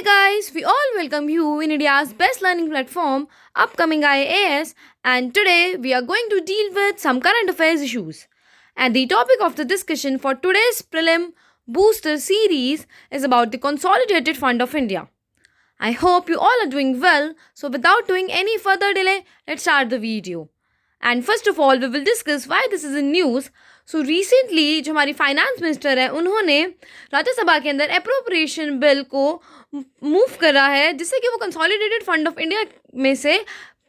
Hey guys, we all welcome you in India's best learning platform, Upcoming IAS, and today we are going to deal with some current affairs issues. And the topic of the discussion for today's prelim booster series is about the Consolidated Fund of India. I hope you all are doing well, so without doing any further delay, let's start the video. And first of all, we will discuss why this is in news. So recently जो हमारी finance minister है उन्होंने राज्यसभा के अंदर appropriation bill को move करा है जिससे कि वो कंसोलिडेटेड फंड ऑफ इंडिया में से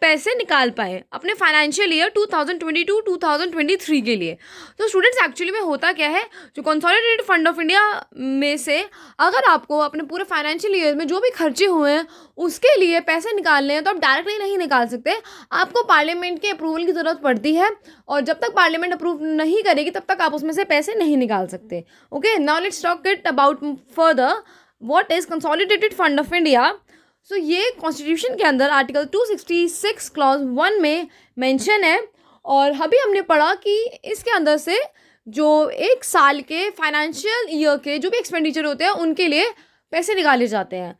पैसे निकाल पाए अपने फाइनेंशियल ईयर 2022-2023 के लिए। तो स्टूडेंट्स एक्चुअली में होता क्या है, जो कंसोलिडेटेड फंड ऑफ इंडिया में से अगर आपको अपने पूरे फाइनेंशियल ईयर में जो भी खर्चे हुए हैं उसके लिए पैसे निकालने हैं तो आप डायरेक्टली नहीं निकाल सकते, आपको पार्लियामेंट के अप्रूवल की ज़रूरत पड़ती है और जब तक पार्लियामेंट अप्रूव नहीं करेगी तब तक आप उसमें से पैसे नहीं निकाल सकते। Okay, now let's talk it about further what is consolidated fund of India. So ये कॉन्स्टिट्यूशन के अंदर आर्टिकल 266 क्लॉज 1 में मेंशन है और अभी हमने पढ़ा कि इसके अंदर से जो एक साल के फाइनेंशियल ईयर के जो भी एक्सपेंडिचर होते हैं उनके लिए पैसे निकाले जाते हैं।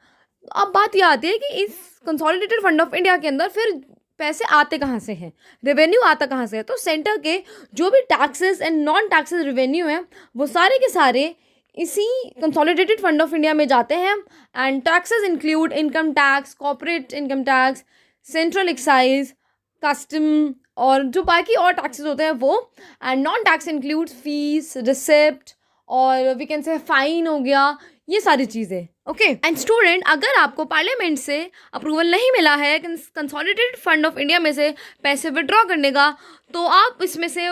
अब बात यह आती है कि इस कंसोलिडेटेड फंड ऑफ इंडिया के अंदर फिर पैसे आते कहाँ से हैं, रेवेन्यू आता कहाँ से है। तो सेंटर के जो भी taxes and non taxes revenue हैं वो सारे के सारे इसी कंसोलिडेटेड फंड ऑफ इंडिया में जाते हैं। And taxes include income tax, corporate income tax, central excise, custom और जो बाकी और टैक्सेस होते हैं वो। And non tax include fees, receipt और वी कैन से फाइन हो गया, ये सारी चीज़ें। ओके एंड स्टूडेंट, अगर आपको पार्लियामेंट से अप्रूवल नहीं मिला है कंसोलिडेटेड फंड ऑफ इंडिया में से पैसे विड्रॉ करने का तो आप इसमें से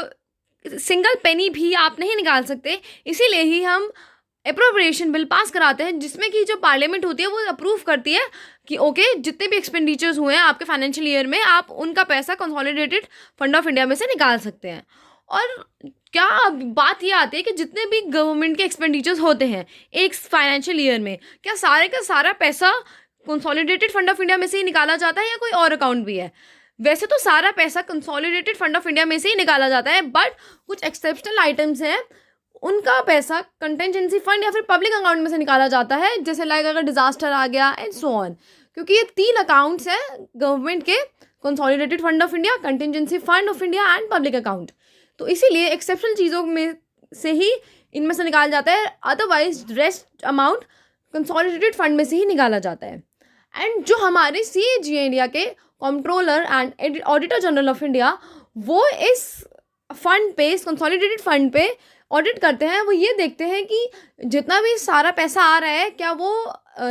सिंगल पेनी भी आप नहीं निकाल सकते। इसीलिए ही हम अप्रोप्रिएशन बिल पास कराते हैं जिसमें कि जो पार्लियामेंट होती है वो अप्रूव करती है कि ओके जितने भी एक्सपेंडिचर्स हुए हैं आपके फाइनेंशियल ईयर में आप उनका पैसा कंसोलिडेटेड फंड ऑफ इंडिया में से निकाल सकते हैं। और क्या बात ये आती है कि जितने भी गवर्नमेंट के एक्सपेंडिचर्स होते हैं एक फाइनेंशियल ईयर में, क्या सारे का सारा पैसा कंसोलिडेटेड फंड ऑफ इंडिया में से ही निकाला जाता है या कोई और अकाउंट भी है? वैसे तो सारा पैसा कंसोलिडेटेड फंड ऑफ इंडिया में से ही निकाला जाता है, बट कुछ एक्सेप्शनल आइटम्स हैं उनका पैसा कंटेंजेंसी फंड या फिर पब्लिक अकाउंट में से निकाला जाता है, जैसे लाइक अगर डिजास्टर आ गया एंड सो ऑन। क्योंकि ये 3 अकाउंट्स हैं गवर्नमेंट के, consolidated fund of India, contingency fund of India and public account. तो इसीलिए एक्सेप्शनल चीज़ों में से ही इनमें से निकाला जाता है, otherwise rest amount consolidated fund में से ही निकाला जाता है। एंड जो हमारे CAG इंडिया के controller and auditor general of India वो इस फंड पे, इस कंसोलिडेटेड फंड पे ऑडिट करते हैं। वो ये देखते हैं कि जितना भी सारा पैसा आ रहा है क्या वो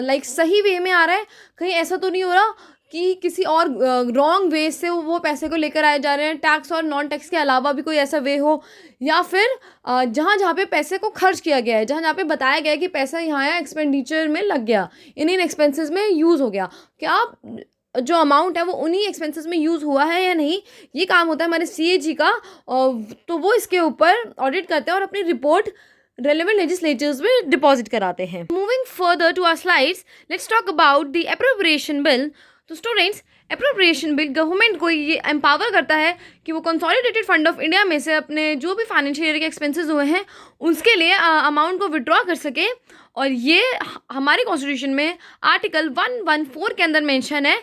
लाइक सही वे में आ रहा है, कहीं ऐसा तो नहीं हो रहा कि किसी और रॉन्ग वे से वो पैसे को लेकर आए जा रहे हैं, टैक्स और नॉन टैक्स के अलावा भी कोई ऐसा वे हो, या फिर जहाँ जहाँ पे पैसे को खर्च किया गया है, जहाँ जहाँ पे बताया गया है कि पैसा यहाँ एक्सपेंडिचर में लग गया, इन एक्सपेंसेस में यूज़ हो गया, क्या जो अमाउंट है वो उन्हीं एक्सपेंसेस में यूज़ हुआ है या नहीं, ये काम होता है हमारे CAG का। तो वो इसके ऊपर ऑडिट करते हैं और अपनी रिपोर्ट रेलेवेंट लेजिस्लेचर्स में डिपॉजिट कराते हैं। Moving further to our slides, let's talk about the appropriation bill. तो स्टूडेंट्स, अप्रोप्रिएशन बिल गवर्नमेंट को ये एम्पावर करता है कि वो कंसोलिडेटेड फंड ऑफ इंडिया में से अपने जो भी फाइनेंशियल ईयर के एक्सपेंसेस हुए हैं उसके लिए अमाउंट को विड्रॉ कर सके। और ये हमारे कॉन्स्टिट्यूशन में आर्टिकल 114 के अंदर मेंशन है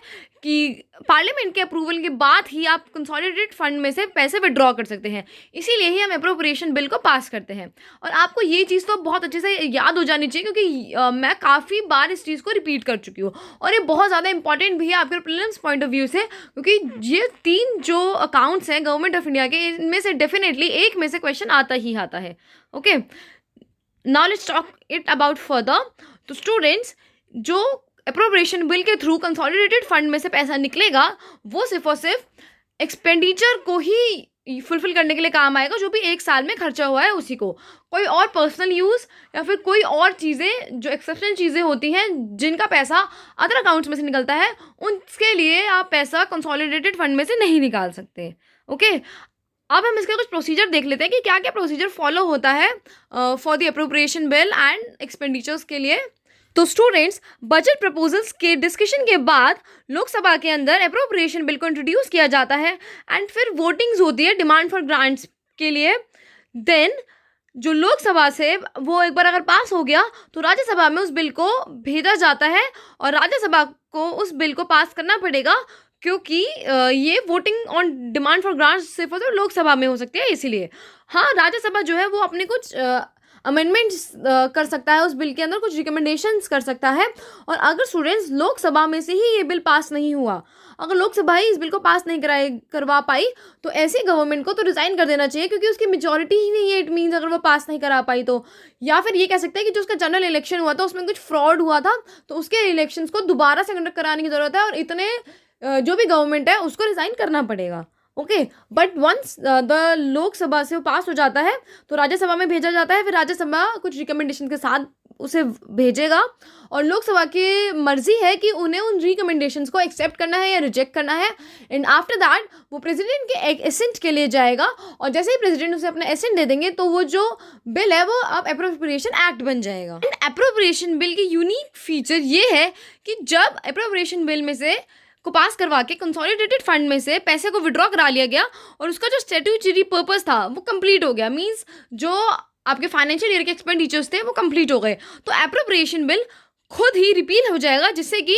कि पार्लियामेंट के अप्रूवल के बाद ही आप कंसोलिडेटेड फंड में से पैसे विड्रॉ कर सकते हैं। इसीलिए ही हम अप्रोप्रिएशन बिल को पास करते हैं। और आपको ये चीज़ तो बहुत अच्छे से याद हो जानी चाहिए क्योंकि मैं काफ़ी बार इस चीज़ को रिपीट कर चुकी हूँ और ये बहुत ज़्यादा इंपॉर्टेंट भी है आपके प्रीलिम्स पॉइंट ऑफ व्यू से, क्योंकि ये 3 जो अकाउंट्स हैं गवर्नमेंट ऑफ इंडिया के, इनमें से डेफिनेटली एक में से क्वेश्चन आता ही आता है। Okay, now let's talk it about further. तो स्टूडेंट्स, जो अप्रोप्रिएशन बिल के थ्रू कंसोलिडेटेड फंड में से पैसा निकलेगा वो सिर्फ और सिर्फ एक्सपेंडिचर को ही फुलफिल करने के लिए काम आएगा, जो भी एक साल में खर्चा हुआ है उसी को। कोई और पर्सनल यूज़ या फिर कोई और चीज़ें जो एक्सेप्शनल चीज़ें होती हैं जिनका पैसा अदर अकाउंट्स में से निकलता है, उसके लिए आप पैसा कंसोलिडेटेड फंड में से नहीं निकाल सकते। ओके, अब हम इसका कुछ प्रोसीजर देख लेते हैं कि क्या क्या प्रोसीजर फॉलो होता है for the appropriation bill and expenditures के लिए। तो स्टूडेंट्स, बजट प्रपोजल्स के डिस्कशन के बाद लोकसभा के अंदर अप्रोप्रिएशन बिल को इंट्रोड्यूस किया जाता है एंड फिर वोटिंग्स होती है डिमांड फॉर ग्रांट्स के लिए। देन जो लोकसभा से वो एक बार अगर पास हो गया तो राज्यसभा में उस बिल को भेजा जाता है और राज्यसभा को उस बिल को पास करना पड़ेगा, क्योंकि ये voting on demand for grant सिर्फ तो लोकसभा में हो सकती है इसीलिए। हाँ, राज्यसभा जो है वो अपने कुछ अमेंडमेंट्स कर सकता है, उस बिल के अंदर कुछ रिकमेंडेशंस कर सकता है। और अगर स्टूडेंट्स लोकसभा में से ही ये बिल पास नहीं हुआ, अगर लोकसभा ही इस बिल को पास नहीं करवा पाई, तो ऐसी गवर्नमेंट को तो रिज़ाइन कर देना चाहिए, क्योंकि उसकी मेजॉरिटी ही नहीं है। इट मीन्स अगर वो पास नहीं करा पाई तो, या फिर ये कह सकते हैं कि जो उसका जनरल इलेक्शन हुआ था उसमें कुछ फ्रॉड हुआ था, तो उसके इलेक्शंस को दोबारा से कंडक्ट कराने की ज़रूरत है और इतने जो भी गवर्नमेंट है उसको रिज़ाइन करना पड़ेगा। Okay, but once the Lok Sabha से वो पास हो जाता है तो राज्यसभा में भेजा जाता है, फिर राज्यसभा कुछ रिकमेंडेशन के साथ उसे भेजेगा और लोकसभा की मर्जी है कि उन्हें उन रिकमेंडेशंस को एक्सेप्ट करना है या रिजेक्ट करना है। एंड आफ्टर दैट वो प्रेसिडेंट के एक एसेंट के लिए जाएगा और जैसे ही प्रेसिडेंट उसे अपना एसेंट दे देंगे तो वो जो बिल है वो अब अप्रोप्रिएशन एक्ट बन जाएगा। एंड अप्रोप्रिएशन बिल की यूनिक फीचर ये है कि जब अप्रोप्रिएशन बिल में से को पास करवा के कंसोलिडेटेड फंड में से पैसे को विड्रॉ करा लिया गया और उसका जो स्टैट्यूटरी पर्पस था वो कंप्लीट हो गया, मींस जो आपके फाइनेंशियल ईयर के एक्सपेंडिचर्स थे वो कंप्लीट हो गए, तो अप्रोप्रिएशन बिल खुद ही रिपील हो जाएगा, जिससे कि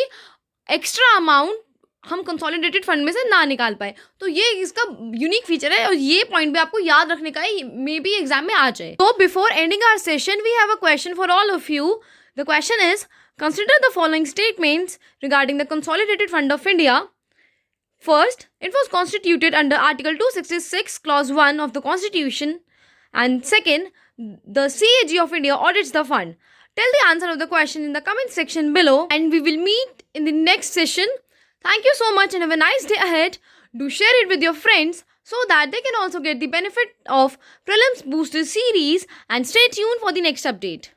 एक्स्ट्रा अमाउंट हम कंसोलिडेटेड फंड में से ना निकाल पाए। तो ये इसका यूनिक फीचर है और ये पॉइंट भी आपको याद रखने का है, मे बी एग्जाम में आ जाए। तो before ending our session we have a question for all of you. The question is, consider the following statements regarding the Consolidated Fund of India. First, it was constituted under Article 266, Clause 1 of the Constitution. And second, the CAG of India audits the fund. Tell the answer of the question in the comment section below, and we will meet in the next session. Thank you so much and have a nice day ahead. Do share it with your friends so that they can also get the benefit of Prelims Booster series, and stay tuned for the next update.